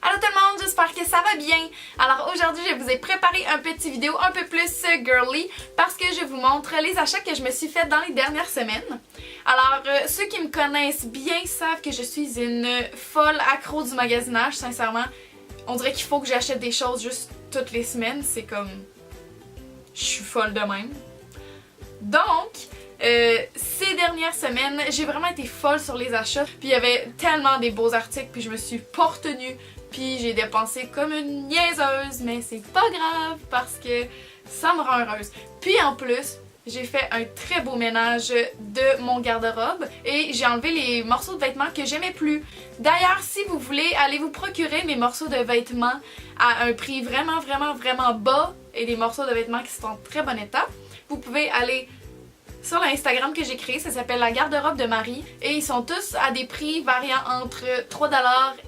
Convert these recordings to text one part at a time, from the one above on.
Allô tout le monde, j'espère que ça va bien. Alors aujourd'hui je vous ai préparé un petit vidéo un peu plus girly parce que je vous montre les achats que je me suis fait dans les dernières semaines. Alors ceux qui me connaissent bien savent que je suis une folle accro du magasinage, sincèrement. On dirait qu'il faut que j'achète des choses juste toutes les semaines, c'est comme... Je suis folle de même. Donc... ces dernières semaines, j'ai vraiment été folle sur les achats. Puis il y avait tellement des beaux articles, puis je me suis pas retenue. Puis j'ai dépensé comme une niaiseuse, mais c'est pas grave parce que ça me rend heureuse. Puis en plus, j'ai fait un très beau ménage de mon garde-robe et j'ai enlevé les morceaux de vêtements que j'aimais plus. D'ailleurs, si vous voulez aller vous procurer mes morceaux de vêtements à un prix vraiment bas et des morceaux de vêtements qui sont en très bon état, vous pouvez aller sur l'Instagram que j'ai créé, ça s'appelle la garde-robe de Marie et ils sont tous à des prix variant entre 3$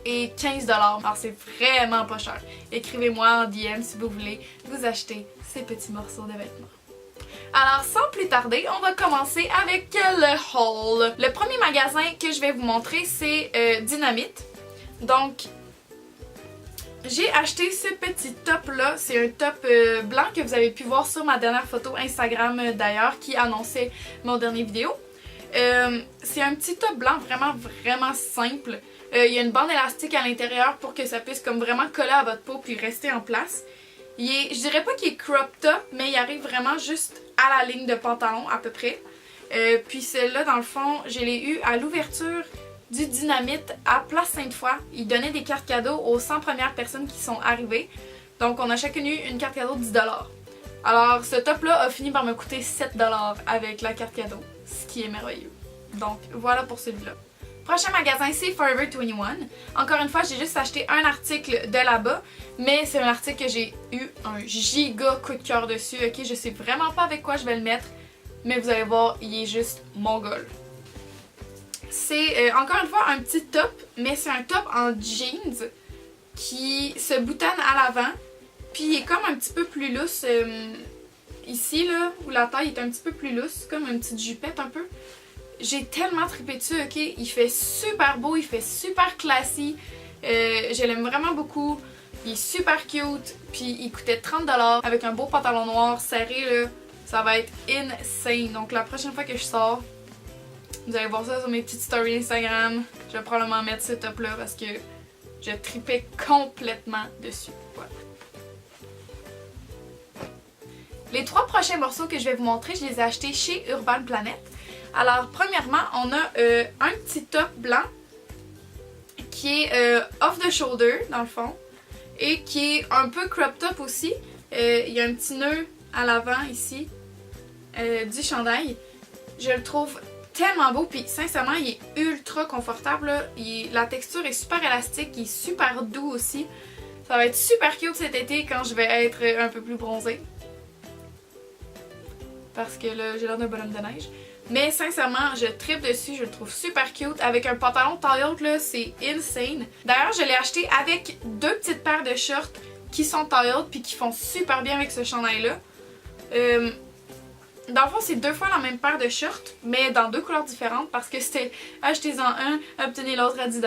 et 15$. Alors c'est vraiment pas cher. Écrivez-moi en DM si vous voulez vous acheter ces petits morceaux de vêtements. Alors sans plus tarder, on va commencer avec le haul. Le premier magasin que je vais vous montrer c'est Dynamite. Donc j'ai acheté ce petit top là, c'est un top blanc que vous avez pu voir sur ma dernière photo Instagram d'ailleurs qui annonçait mon dernier vidéo. C'est un petit top blanc vraiment simple. Il y a une bande élastique à l'intérieur pour que ça puisse comme vraiment coller à votre peau puis rester en place. Je dirais pas qu'il est crop top, mais il arrive vraiment juste à la ligne de pantalon à peu près. Puis celle-là dans le fond, je l'ai eu à l'ouverture du Dynamite à Place Sainte-Foy. Ils donnaient des cartes cadeaux aux 100 premières personnes qui sont arrivées. Donc on a chacune eu une carte cadeau de 10$. Alors ce top là a fini par me coûter 7$ avec la carte cadeau, ce qui est merveilleux. Donc voilà pour celui-là. Prochain magasin c'est Forever 21. Encore une fois j'ai juste acheté un article de là-bas, mais c'est un article que j'ai eu un giga coup de cœur dessus. Ok, je sais vraiment pas avec quoi je vais le mettre, mais vous allez voir, il est juste mongol. C'est encore une fois un petit top, mais c'est un top en jeans qui se boutonne à l'avant. Puis il est comme un petit peu plus lousse ici là, où la taille est un petit peu plus lousse, comme une petite jupette un peu. J'ai tellement trippé dessus, ok? Il fait super beau, il fait super classy. Je l'aime vraiment beaucoup. Il est super cute, puis il coûtait 30$ avec un beau pantalon noir serré là. Ça va être insane. Donc la prochaine fois que je sors, vous allez voir ça sur mes petites stories Instagram. Je vais probablement mettre ce top là parce que je tripais complètement dessus. Voilà. Les trois prochains morceaux que je vais vous montrer, je les ai achetés chez Urban Planet. Alors premièrement, on a un petit top blanc qui est off the shoulder dans le fond et qui est un peu crop top aussi. Il y a un petit nœud à l'avant ici du chandail. Je le trouve tellement beau, puis sincèrement il est ultra confortable là. La texture est super élastique, il est super doux aussi. Ça va être super cute cet été quand je vais être un peu plus bronzée. Parce que là j'ai l'air d'un bonhomme de neige. Mais sincèrement je tripe dessus, je le trouve super cute. Avec un pantalon taille haute là, c'est insane. D'ailleurs je l'ai acheté avec deux petites paires de shorts qui sont taille haute puis qui font super bien avec ce chandail là. Dans le fond, c'est deux fois la même paire de shorts, mais dans deux couleurs différentes parce que c'était achetez-en un, obtenez l'autre à 10$.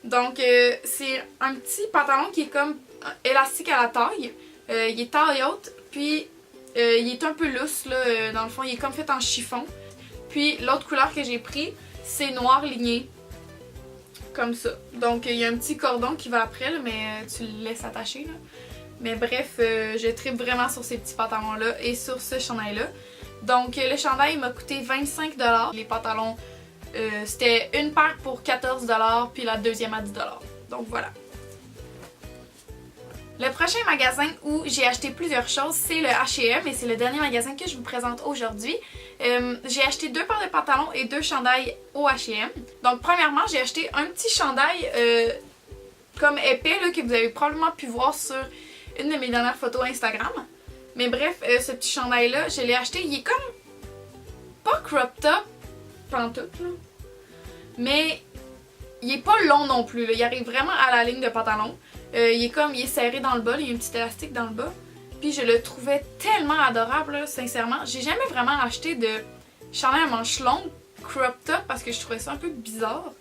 Donc, c'est un petit pantalon qui est comme élastique à la taille. Il est taille haute, puis il est un peu lousse, là, dans le fond, il est comme fait en chiffon. Puis, l'autre couleur que j'ai pris, c'est noir ligné. Comme ça. Donc, il y a un petit cordon qui va après, là, mais tu le laisses attacher, là. Mais bref, je tripe vraiment sur ces petits pantalons-là et sur ce chandail-là. Donc le chandail m'a coûté 25$. Les pantalons, c'était une paire pour 14$ puis la deuxième à 10$. Donc voilà. Le prochain magasin où j'ai acheté plusieurs choses, c'est le H&M et c'est le dernier magasin que je vous présente aujourd'hui. J'ai acheté deux paires de pantalons et deux chandails au H&M. Donc premièrement, j'ai acheté un petit chandail comme épais là, que vous avez probablement pu voir sur une de mes dernières photos Instagram. Mais bref, ce petit chandail là, je l'ai acheté, il est comme pas crop top pantoute là, mais il est pas long non plus là. Il arrive vraiment à la ligne de pantalon. Il est serré dans le bas, il y a un petit élastique dans le bas. Puis je le trouvais tellement adorable là, sincèrement. J'ai jamais vraiment acheté de chandail à manches longues crop top parce que je trouvais ça un peu bizarre.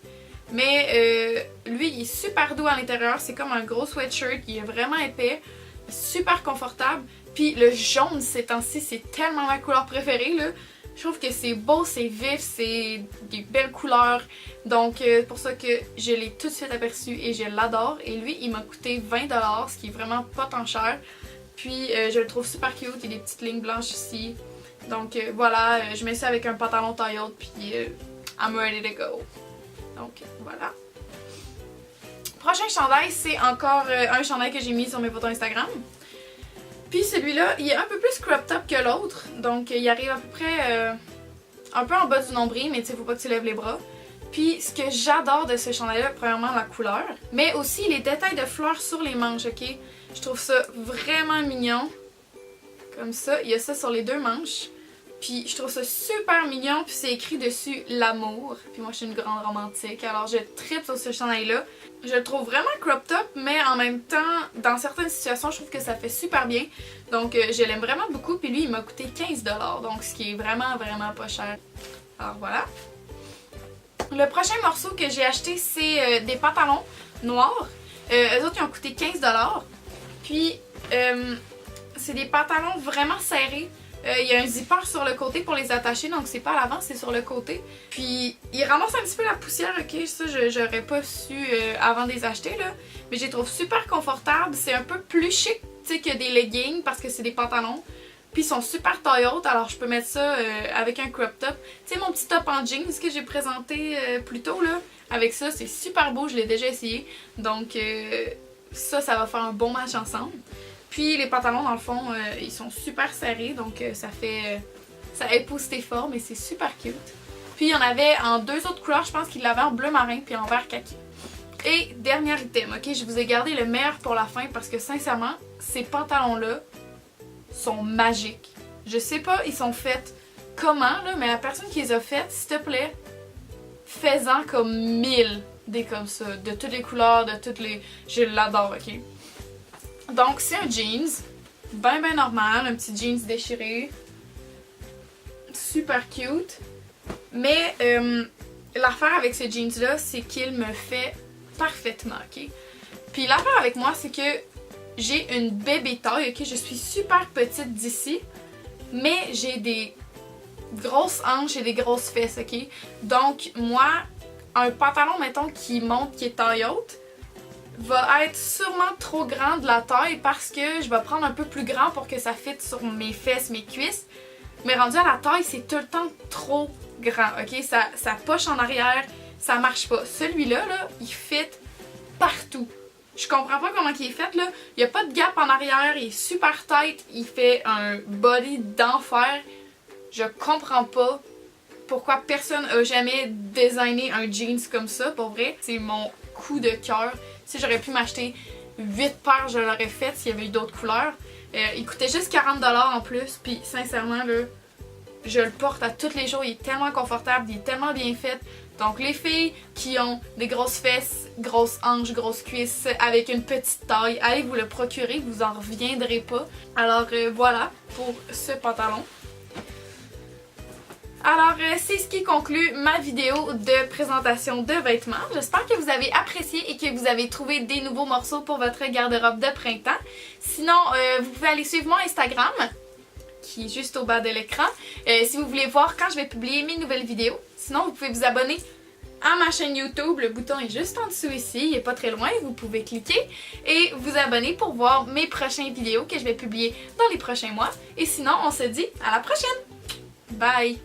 Mais lui, il est super doux à l'intérieur. C'est comme un gros sweatshirt. Il est vraiment épais. Super confortable. Puis le jaune ces temps-ci, c'est tellement ma couleur préférée là. Je trouve que c'est beau, c'est vif, c'est des belles couleurs. Donc c'est pour ça que je l'ai tout de suite aperçu et je l'adore. Et lui, il m'a coûté 20$, ce qui est vraiment pas tant cher. Puis je le trouve super cute, il y a des petites lignes blanches ici. Donc voilà, je mets ça avec un pantalon taille haute puis I'm ready to go. Donc voilà. Prochain chandail, c'est encore un chandail que j'ai mis sur mes photos Instagram. Puis celui-là, il est un peu plus crop top que l'autre. Donc il arrive à peu près un peu en bas du nombril, mais tu sais, faut pas que tu lèves les bras. Puis ce que j'adore de ce chandail-là, premièrement la couleur, mais aussi les détails de fleurs sur les manches, ok? Je trouve ça vraiment mignon. Comme ça, il y a ça sur les deux manches. Puis je trouve ça super mignon, puis c'est écrit dessus l'amour. Puis moi je suis une grande romantique, alors je tripe sur ce chandail-là. Je le trouve vraiment crop top, mais en même temps, dans certaines situations, je trouve que ça fait super bien. Donc je l'aime vraiment beaucoup, puis lui il m'a coûté 15$, donc ce qui est vraiment pas cher. Alors voilà. Le prochain morceau que j'ai acheté, c'est des pantalons noirs. Eux autres ils ont coûté 15$. Puis c'est des pantalons vraiment serrés. Il y a un zipper sur le côté pour les attacher, donc c'est pas à l'avant, c'est sur le côté. Puis ils ramassent un petit peu la poussière, ok, ça j'aurais pas su avant de les acheter là. Mais je les trouve super confortables, c'est un peu plus chic que des leggings parce que c'est des pantalons. Puis ils sont super taille haute, alors je peux mettre ça avec un crop top. Tu sais mon petit top en jeans que j'ai présenté plus tôt là, avec ça c'est super beau, je l'ai déjà essayé. Donc ça va faire un bon match ensemble. Puis les pantalons dans le fond, ils sont super serrés, donc ça épouse tes formes et c'est super cute. Puis il y en avait en deux autres couleurs, je pense qu'il l'avait en bleu marin puis en vert kaki. Et dernier item, ok, je vous ai gardé le meilleur pour la fin parce que sincèrement, ces pantalons-là sont magiques. Je sais pas, ils sont faits comment là, mais la personne qui les a faites, s'il te plaît, fais-en comme 1000 des comme ça, de toutes les couleurs, de toutes les... Je l'adore, ok? Donc c'est un jeans, ben normal, un petit jeans déchiré, super cute. Mais l'affaire avec ce jeans là, c'est qu'il me fait parfaitement, ok? Puis l'affaire avec moi, c'est que j'ai une bébé taille, ok? Je suis super petite d'ici, mais j'ai des grosses hanches et des grosses fesses, ok? Donc moi, un pantalon, mettons, qui monte, qui est taille haute, va être sûrement trop grand de la taille parce que je vais prendre un peu plus grand pour que ça fitte sur mes fesses, mes cuisses. Mais rendu à la taille, c'est tout le temps trop grand, ok? Ça poche en arrière, ça marche pas. Celui-là, là, il fit partout. Je comprends pas comment il est fait, là. Il y a pas de gap en arrière, il est super tight, il fait un body d'enfer. Je comprends pas pourquoi personne a jamais designé un jeans comme ça, pour vrai. C'est mon coup de cœur. Si j'aurais pu m'acheter 8 paires, je l'aurais fait s'il y avait eu d'autres couleurs. Il coûtait juste 40$ en plus, puis sincèrement, là, je le porte à tous les jours. Il est tellement confortable, il est tellement bien fait. Donc les filles qui ont des grosses fesses, grosses hanches, grosses cuisses avec une petite taille, allez vous le procurer, vous en reviendrez pas. Alors voilà pour ce pantalon. Alors, c'est ce qui conclut ma vidéo de présentation de vêtements. J'espère que vous avez apprécié et que vous avez trouvé des nouveaux morceaux pour votre garde-robe de printemps. Sinon, vous pouvez aller suivre mon Instagram, qui est juste au bas de l'écran, si vous voulez voir quand je vais publier mes nouvelles vidéos. Sinon, vous pouvez vous abonner à ma chaîne YouTube. Le bouton est juste en dessous ici, il n'est pas très loin, vous pouvez cliquer et vous abonner pour voir mes prochaines vidéos que je vais publier dans les prochains mois. Et sinon, on se dit à la prochaine! Bye!